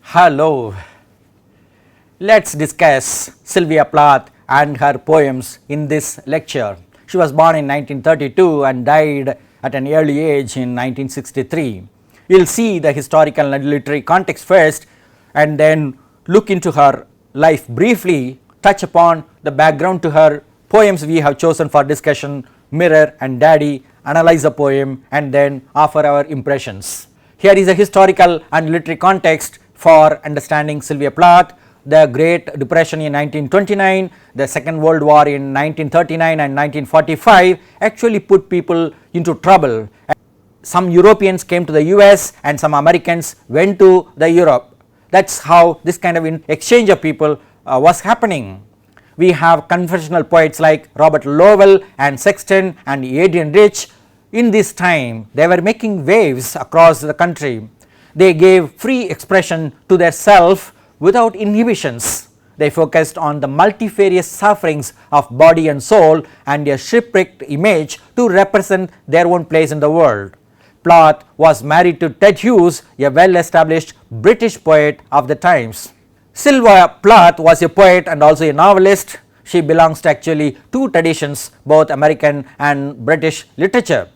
Hello, let's discuss Sylvia Plath and her poems in this lecture. She was born in 1932 and died at an early age in 1963. We will see the historical and literary context first and then look into her life briefly, touch upon the background to her poems we have chosen for discussion, Mirror and Daddy, analyze the poem and then offer our impressions. Here is a historical and literary context for understanding Sylvia Plath. The Great Depression in 1929, the Second World War in 1939 and 1945 actually put people into trouble. Some Europeans came to the US and some Americans went to the Europe. That is how this kind of exchange of people was happening. We have confessional poets like Robert Lowell and Sexton and Adrian Rich. In this time they were making waves across the country. They gave free expression to their self without inhibitions. They focused on the multifarious sufferings of body and soul and a shipwrecked image to represent their own place in the world. Plath was married to Ted Hughes, a well established British poet of the times. Sylvia Plath was a poet and also a novelist. She belongs to actually two traditions, both American and British literature.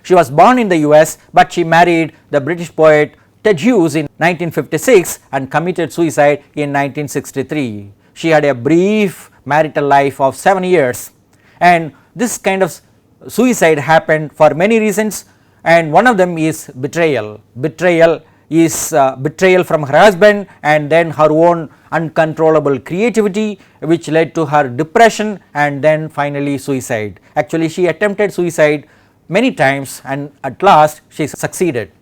She was born in the US, but she married the British poet Ted Hughes in 1956 and committed suicide in 1963. She had a brief marital life of 7 years, and this kind of suicide happened for many reasons, and one of them is betrayal. Betrayal is betrayal from her husband and then her own uncontrollable creativity, which led to her depression and then finally suicide. Actually she attempted suicide many times and at last she succeeded.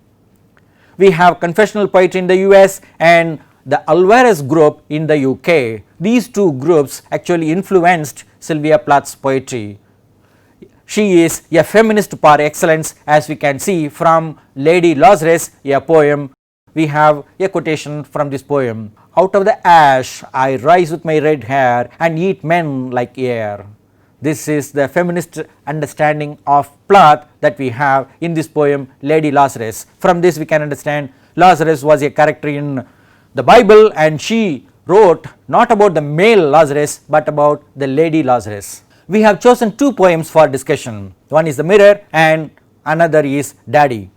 We have confessional poetry in the US and the Alvarez group in the UK. These two groups actually influenced Sylvia Plath's poetry. She is a feminist par excellence, as we can see from Lady Lazarus, a poem. We have a quotation from this poem. Out of the ash I rise with my red hair and eat men like air. This is the feminist understanding of Plath that we have in this poem Lady Lazarus. From this we can understand Lazarus was a character in the Bible and she wrote not about the male Lazarus but about the Lady Lazarus. We have chosen two poems for discussion. One is the Mirror and another is Daddy.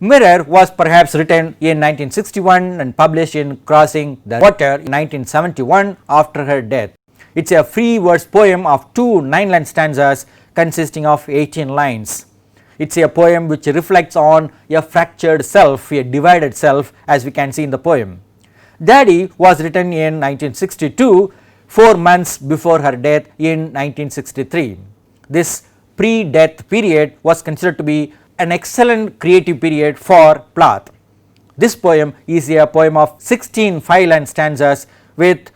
Mirror was perhaps written in 1961 and published in Crossing the Water in 1971 after her death. It is a free verse poem of two 9-line stanzas consisting of 18 lines. It is a poem which reflects on a fractured self, a divided self, as we can see in the poem. Daddy was written in 1962, 4 months before her death in 1963. This pre-death period was considered to be an excellent creative period for Plath. This poem is a poem of 16 5-line stanzas with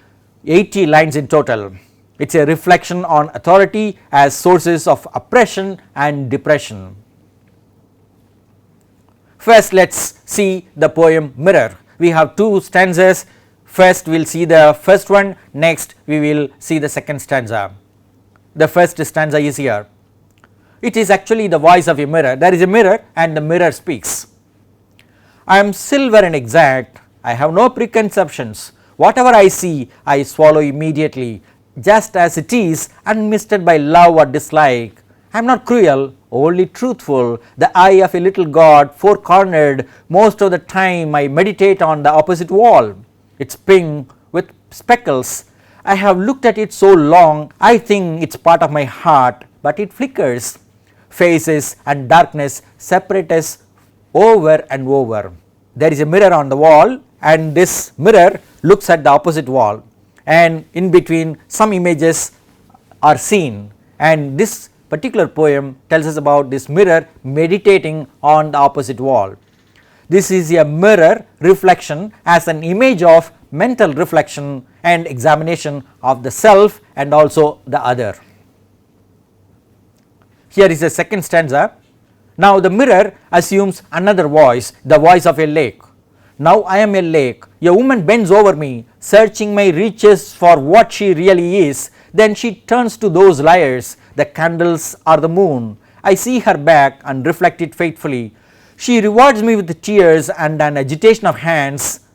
80 lines in total. It is a reflection on authority as sources of oppression and depression. First let us see the poem Mirror. We have two stanzas. First we will see the first one, next we will see the second stanza. The first stanza is here. It is actually the voice of a mirror. There is a mirror and the mirror speaks. I am silver and exact, I have no preconceptions. Whatever I see, I swallow immediately, just as it is, unmisted by love or dislike. I am not cruel, only truthful, the eye of a little god, four-cornered. Most of the time I meditate on the opposite wall. It's pink with speckles. I have looked at it so long, I think it's part of my heart, but it flickers. Faces and darkness separate us over and over. There is a mirror on the wall and this mirror looks at the opposite wall, and in between some images are seen, and this particular poem tells us about this mirror meditating on the opposite wall. This is a mirror reflection as an image of mental reflection and examination of the self and also the other. Here is the second stanza. Now the mirror assumes another voice, the voice of a lake. Now I am a lake, a woman bends over me, searching my reaches for what she really is. Then she turns to those liars, the candles or the moon. I see her back and reflect it faithfully. She rewards me with tears and an agitation of hands.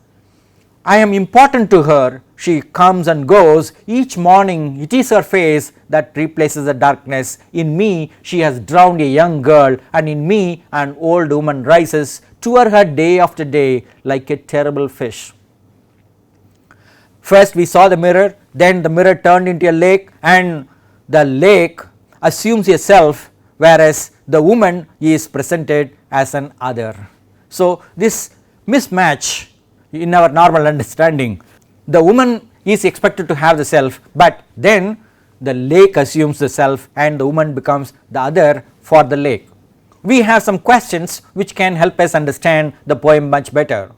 I am important to her, she comes and goes, each morning it is her face that replaces the darkness. In me she has drowned a young girl, and in me an old woman rises toward her day after day like a terrible fish. First we saw the mirror, then the mirror turned into a lake, and the lake assumes a self, whereas the woman is presented as an other. So this mismatch in our normal understanding, the woman is expected to have the self, but then the lake assumes the self and the woman becomes the other for the lake. We have some questions which can help us understand the poem much better.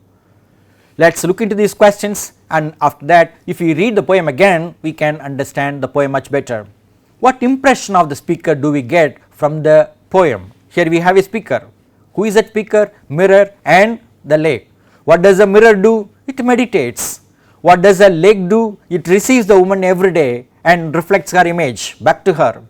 Let us look into these questions, and after that if we read the poem again we can understand the poem much better. What impression of the speaker do we get from the poem? Here we have a speaker. Who is that speaker? Mirror and the lake. What does the mirror do? It meditates. What does the lake do? It receives the woman every day and reflects her image back to her.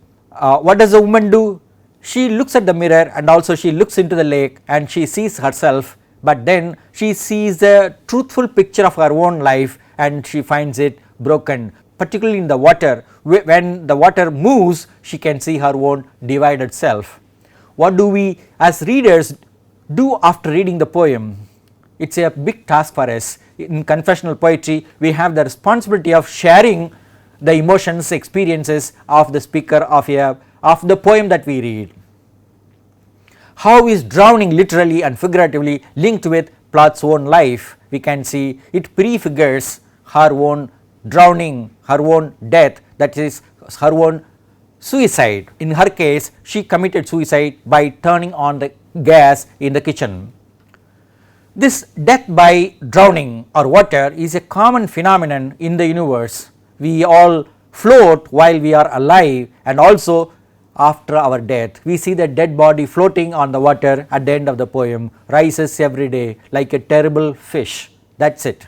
What does the woman do? She looks at the mirror and also she looks into the lake and she sees herself, but then she sees a truthful picture of her own life and she finds it broken, particularly in the water. When the water moves, she can see her own divided self. What do we as readers do after reading the poem? It is a big task for us. In confessional poetry we have the responsibility of sharing the emotions, experiences of the speaker of the poem that we read. How is drowning literally and figuratively linked with Plath's own life? We can see it prefigures her own drowning, her own death, that is her own suicide. In her case she committed suicide by turning on the gas in the kitchen. This death by drowning or water is a common phenomenon in the universe. We all float while we are alive and also after our death. We see the dead body floating on the water at the end of the poem, rises every day like a terrible fish. That is it.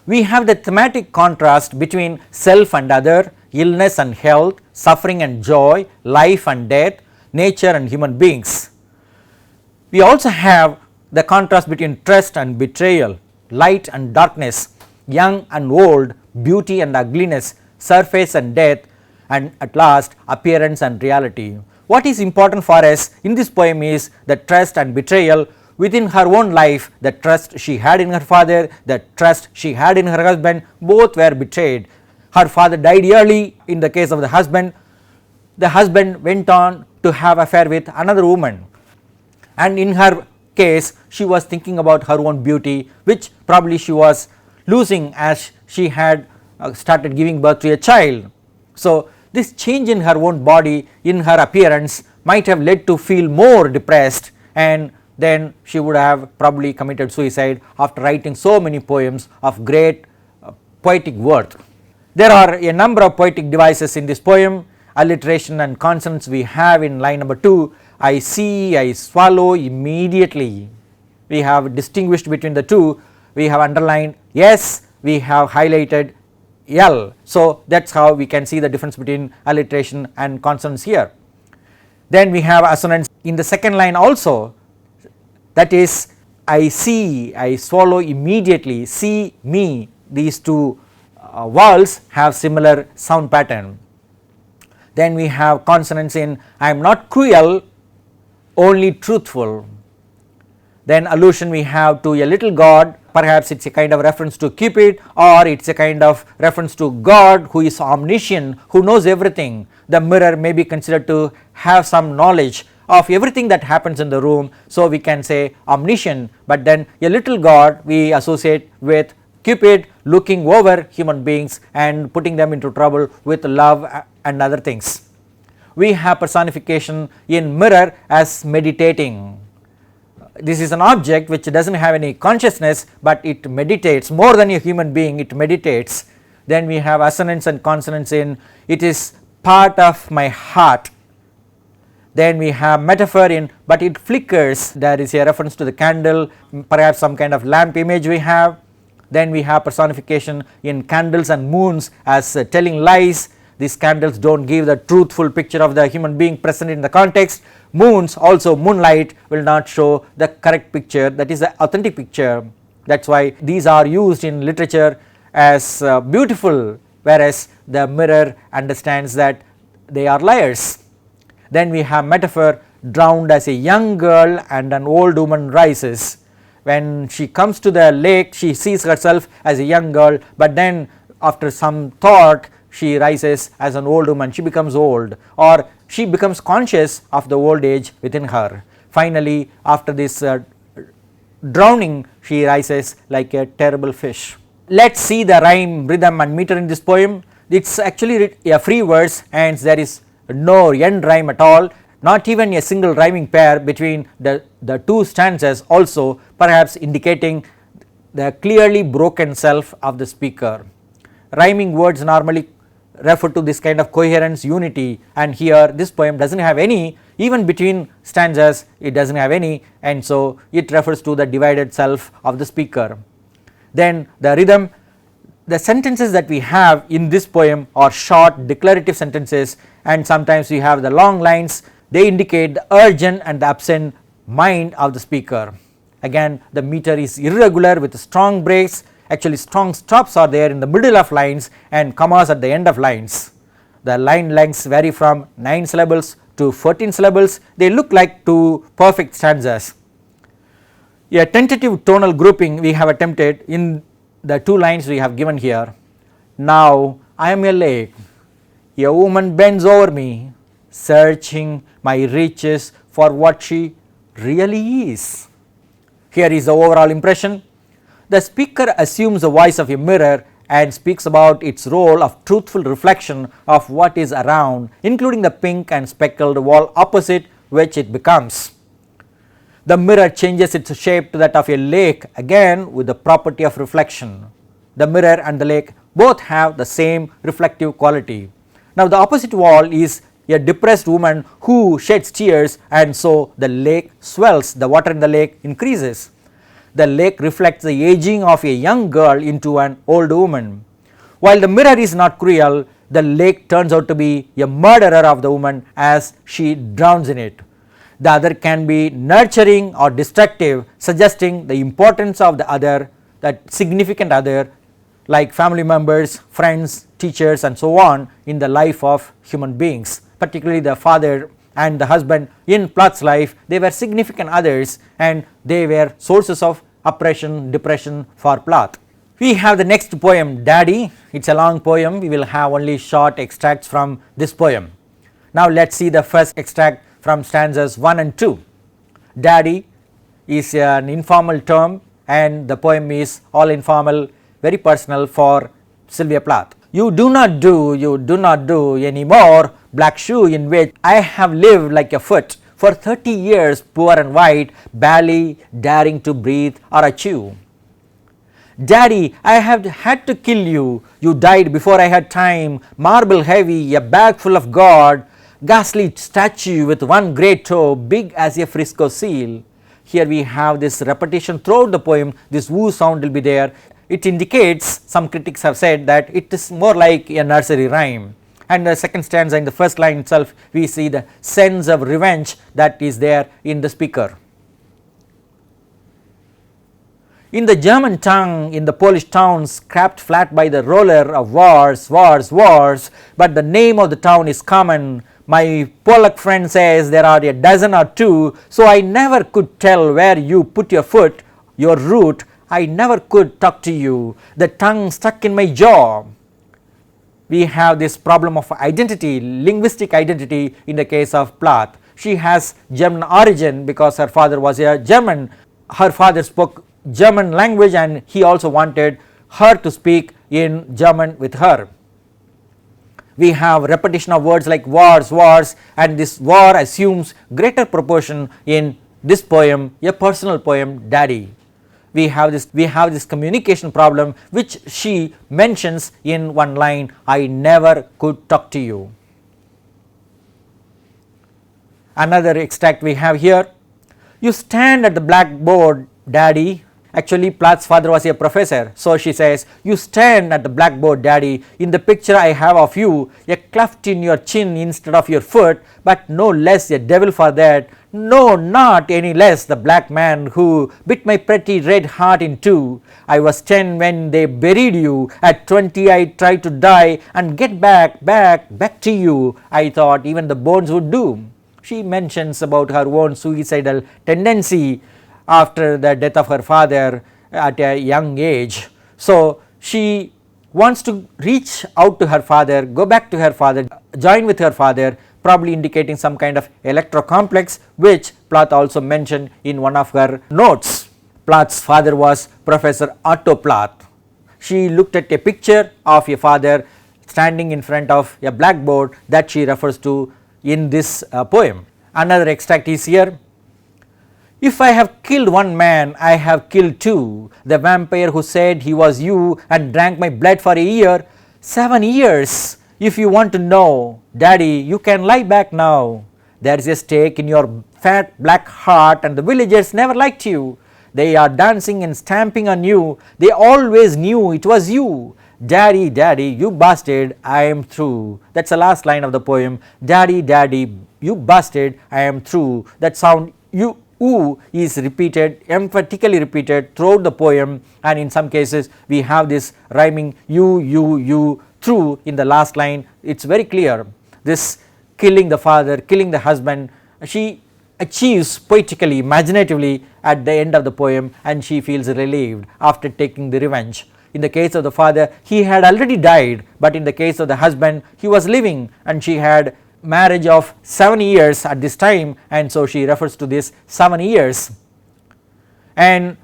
We have the thematic contrast between self and other, illness and health, suffering and joy, life and death, nature and human beings. We also have the contrast between trust and betrayal, light and darkness, young and old, beauty and ugliness, surface and depth, and at last appearance and reality. What is important for us in this poem is the trust and betrayal within her own life. The trust she had in her father, the trust she had in her husband, both were betrayed. Her father died early in the case of the husband. The husband went on to have affair with another woman, and in her case she was thinking about her own beauty, which probably she was losing as she had started giving birth to a child. So this change in her own body, in her appearance, might have led to feel more depressed, and then she would have probably committed suicide after writing so many poems of great poetic worth. There are a number of poetic devices in this poem. Alliteration and consonants we have in line number 2. I see, I swallow immediately. We have distinguished between the two. We have underlined S, we have highlighted L. So that is how we can see the difference between alliteration and consonants here. Then we have assonance in the second line also, that is I see, I swallow immediately, see, me. These two vowels have similar sound pattern. Then we have consonants in I am not cruel, only truthful. Then allusion we have to a little god, perhaps it is a kind of reference to Cupid, or it is a kind of reference to God who is omniscient, who knows everything. The mirror may be considered to have some knowledge of everything that happens in the room, so we can say omniscient, but then a little god we associate with Cupid looking over human beings and putting them into trouble with love and other things. We have personification in mirror as meditating. This is an object which does not have any consciousness, but it meditates more than a human being, it meditates. Then we have assonance and consonants in it is part of my heart. Then we have metaphor in but it flickers, there is a reference to the candle, perhaps some kind of lamp image we have. Then we have personification in candles and moons as telling lies. These candles do not give the truthful picture of the human being present in the context. Moons, also moonlight, will not show the correct picture, that is the authentic picture. That is why these are used in literature as beautiful, whereas the mirror understands that they are liars. Then we have metaphor, drowned as a young girl and an old woman rises. When she comes to the lake, she sees herself as a young girl, but then after some thought she rises as an old woman, she becomes old, or she becomes conscious of the old age within her. Finally, after this drowning, she rises like a terrible fish. Let us see the rhyme, rhythm and meter in this poem. It is actually a free verse and there is no end rhyme at all, not even a single rhyming pair between the two stanzas, also perhaps indicating the clearly broken self of the speaker. Rhyming words normally refer to this kind of coherence, unity, and here this poem does not have any, even between stanzas it does not have any, and so it refers to the divided self of the speaker. Then the rhythm, the sentences that we have in this poem are short declarative sentences, and sometimes we have the long lines. They indicate the urgent and the absent mind of the speaker. Again, the meter is irregular with strong breaks, actually strong stops are there in the middle of lines and commas at the end of lines. The line lengths vary from 9 syllables to 14 syllables, they look like two perfect stanzas. A tentative tonal grouping we have attempted in the two lines we have given here. Now I am a lake, a woman bends over me, searching my reaches for what she really is. Here is the overall impression. The speaker assumes the voice of a mirror and speaks about its role of truthful reflection of what is around, including the pink and speckled wall opposite which it becomes. The mirror changes its shape to that of a lake, again with the property of reflection. The mirror and the lake both have the same reflective quality. Now the opposite wall is a depressed woman who sheds tears, and so the lake swells, the water in the lake increases. The lake reflects the aging of a young girl into an old woman. While the mirror is not cruel, the lake turns out to be a murderer of the woman as she drowns in it. The other can be nurturing or destructive, suggesting the importance of the other, that significant other, like family members, friends, teachers and so on in the life of human beings. Particularly the father and the husband in Plath's life, they were significant others and they were sources of oppression, depression for Plath. We have the next poem, Daddy. It is a long poem, we will have only short extracts from this poem. Now let us see the first extract from stanzas 1 and 2. Daddy is an informal term and the poem is all informal, very personal for Sylvia Plath. You do not do any more, black shoe in which I have lived like a foot for 30 years, poor and white, barely daring to breathe or achieve. Daddy, I have had to kill you, you died before I had time, marble heavy, a bag full of God, ghastly statue with one great toe, big as a Frisco seal. Here we have this repetition throughout the poem, this woo sound will be there. It indicates, some critics have said that it is more like a nursery rhyme. And the second stanza, in the first line itself, we see the sense of revenge that is there in the speaker. In the German tongue, in the Polish towns, scraped flat by the roller of wars, but the name of the town is common. My Polak friend says there are a dozen or two, so I never could tell where you put your foot, your root. I never could talk to you, the tongue stuck in my jaw. We have this problem of identity, linguistic identity in the case of Plath. She has German origin because her father was a German. Her father spoke German language and he also wanted her to speak in German with her. We have repetition of words like wars, and this war assumes greater proportion in this poem, a personal poem, Daddy. We have this communication problem which she mentions in one line, I never could talk to you. Another extract we have here, you stand at the blackboard, Daddy. Actually Plath's father was a professor, so she says, you stand at the blackboard, Daddy. In the picture I have of you, a cleft in your chin instead of your foot, but no less a devil for that. No, not any less the black man who bit my pretty red heart in two. I was 10 when they buried you. At 20 I tried to die and get back to you. I thought even the bones would do. She mentions about her own suicidal tendency after the death of her father at a young age. So she wants to reach out to her father, go back to her father, join with her father, probably indicating some kind of electro-complex, which Plath also mentioned in one of her notes. Plath's father was Professor Otto Plath. She looked at a picture of a father standing in front of a blackboard that she refers to in this poem. Another extract is here. If I have killed one man, I have killed two. The vampire who said he was you and drank my blood for a year, 7 years. If you want to know, Daddy, you can lie back now. There is a stake in your fat black heart and the villagers never liked you. They are dancing and stamping on you. They always knew it was you. Daddy, Daddy, you bastard, I am through. That's the last line of the poem. Daddy, Daddy, you bastard, I am through. That sound you is repeated, emphatically repeated throughout the poem, and in some cases we have this rhyming you through in the last line. It's very clear. This killing the father, killing the husband, she achieves poetically, imaginatively at the end of the poem, and she feels relieved after taking the revenge. In the case of the father, he had already died, but in the case of the husband, he was living, and she had marriage of 7 years at this time, and so she refers to this 7 years. And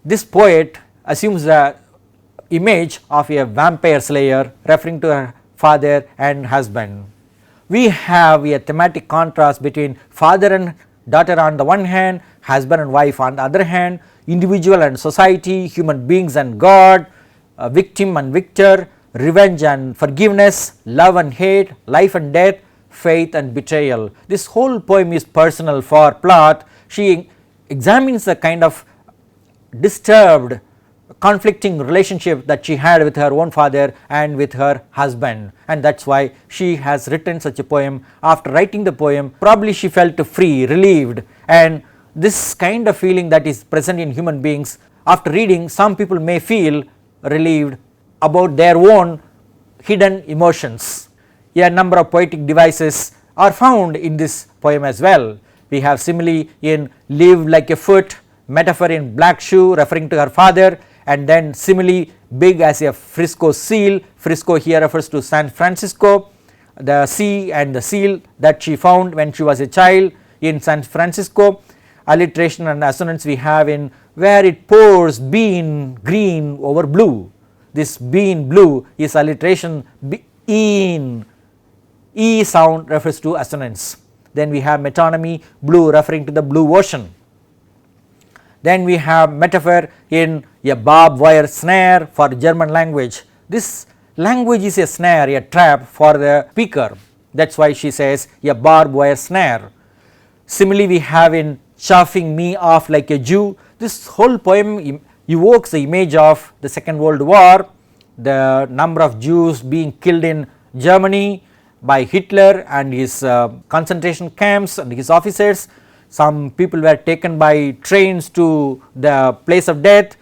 this poet assumes the image of a vampire slayer referring to her father and husband. We have a thematic contrast between father and daughter on the one hand, husband and wife on the other hand, individual and society, human beings and God, victim and victor, revenge and forgiveness, love and hate, life and death, faith and betrayal. This whole poem is personal for Plath. She examines the kind of disturbed, conflicting relationship that she had with her own father and with her husband, and that is why she has written such a poem. After writing the poem, probably she felt free, relieved, and this kind of feeling that is present in human beings, after reading, some people may feel relieved about their own hidden emotions. A number of poetic devices are found in this poem as well. We have simile in live like a foot, metaphor in black shoe referring to her father, and then simile big as a Frisco seal. Frisco here refers to San Francisco, the sea and the seal that she found when she was a child in San Francisco. Alliteration and assonance we have in where it pours bean green over blue. This bean blue is alliteration in. E sound refers to assonance. Then we have metonymy blue referring to the blue ocean. Then we have metaphor in a barbed wire snare for German language. This language is a snare, a trap for the speaker. That is why she says a barbed wire snare. Similarly we have in chaffing me off like a Jew. This whole poem evokes the image of the Second World War, the number of Jews being killed in Germany by Hitler and his concentration camps and his officers. Some people were taken by trains to the place of death.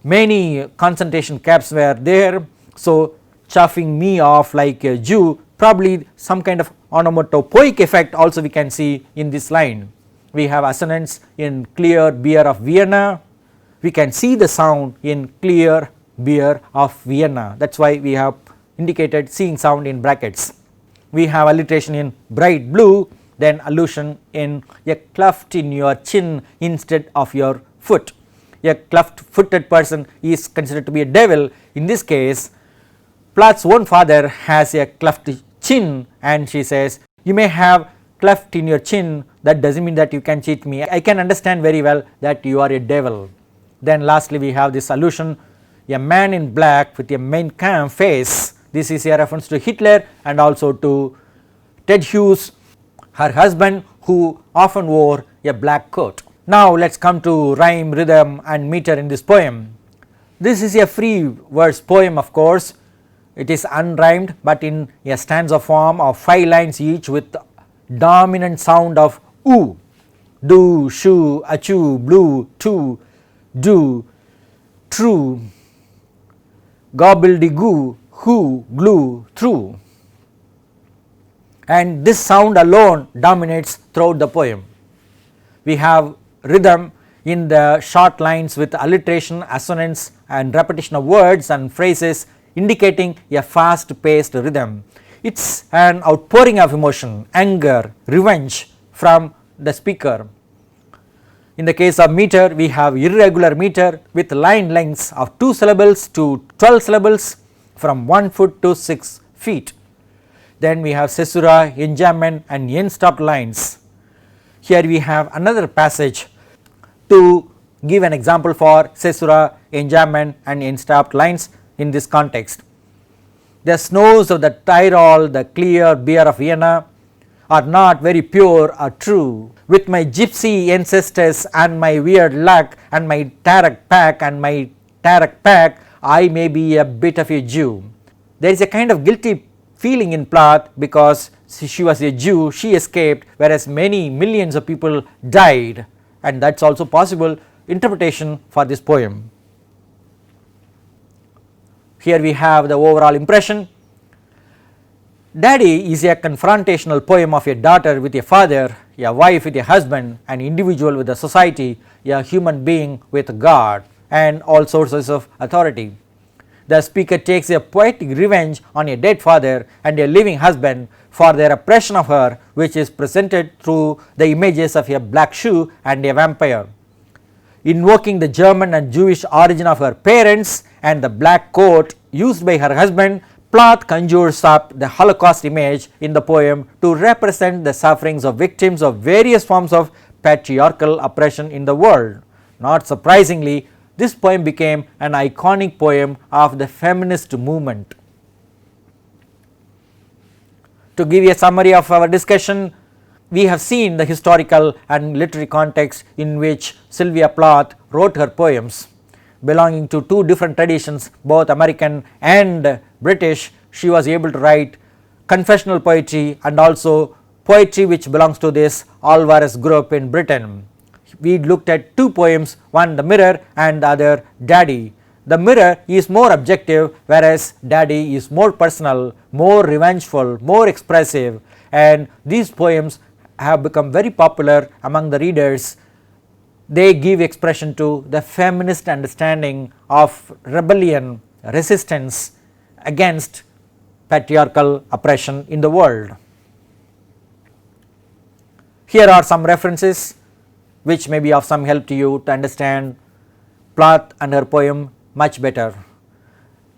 Many concentration camps were there. So chaffing me off like a Jew, probably some kind of onomatopoeic effect also we can see in this line. We have assonance in clear beer of Vienna. We can see the sound in clear beer of Vienna. That is why we have indicated seeing sound in brackets. We have alliteration in bright blue, then allusion in a cleft in your chin instead of your foot. A cleft footed person is considered to be a devil. In this case, Plath's own father has a cleft chin, and she says, you may have cleft in your chin, that does not mean that you can cheat me. I can understand very well that you are a devil. Then lastly we have this allusion, a man in black with a Mein Kampf face. This is a reference to Hitler and also to Ted Hughes, her husband, who often wore a black coat. Now let us come to rhyme, rhythm and meter in this poem. This is a free verse poem, of course. It is unrhymed but in a stanza form of 5 lines each with dominant sound of oo. do, shoo, achoo, blue, too, do, true, gobbledygoo, who, glue, through. And this sound alone dominates throughout the poem. We have rhythm in the short lines with alliteration, assonance and repetition of words and phrases indicating a fast paced rhythm. It is an outpouring of emotion, anger, revenge from the speaker. In the case of meter, we have irregular meter with line lengths of 2 syllables to 12 syllables from 1 foot to 6 feet. Then we have caesura, enjambment and end-stopped lines. Here we have another passage to give an example for caesura, enjambment and end-stopped lines in this context. The snows of the Tyrol, the clear beer of Vienna are not very pure or true. With my gypsy ancestors and my weird luck and my tarak pack, I may be a bit of a Jew. There is a kind of guilty feeling in Plath because she was a Jew, she escaped, whereas many millions of people died, and that is also possible interpretation for this poem. Here we have the overall impression. Daddy is a confrontational poem of a daughter with a father, a wife with a husband, an individual with a society, a human being with God and all sources of authority. The speaker takes a poetic revenge on a dead father and a living husband for their oppression of her, which is presented through the images of a black shoe and a vampire. Invoking the German and Jewish origin of her parents and the black coat used by her husband, Plath conjures up the Holocaust image in the poem to represent the sufferings of victims of various forms of patriarchal oppression in the world. Not surprisingly, this poem became an iconic poem of the feminist movement. To give you a summary of our discussion, we have seen the historical and literary context in which Sylvia Plath wrote her poems. Belonging to two different traditions, both American and British, she was able to write confessional poetry and also poetry which belongs to this Alvarez group in Britain. We looked at two poems, one The Mirror and the other Daddy. The Mirror is more objective, whereas Daddy is more personal, more revengeful, more expressive, and these poems have become very popular among the readers. They give expression to the feminist understanding of rebellion, resistance against patriarchal oppression in the world. Here are some references which may be of some help to you to understand Plath and her poem much better.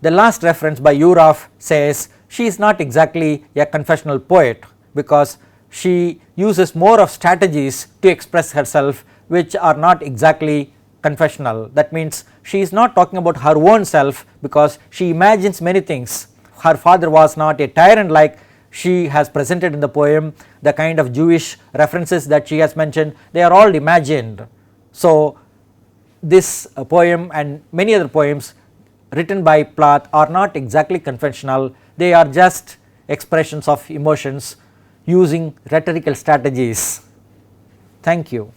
The last reference by Urov says she is not exactly a confessional poet because she uses more of strategies to express herself which are not exactly confessional. That means she is not talking about her own self because she imagines many things. Her father was not a tyrant like she has presented in the poem. The kind of Jewish references that she has mentioned, they are all imagined. So this poem and many other poems written by Plath are not exactly conventional, they are just expressions of emotions using rhetorical strategies. Thank you.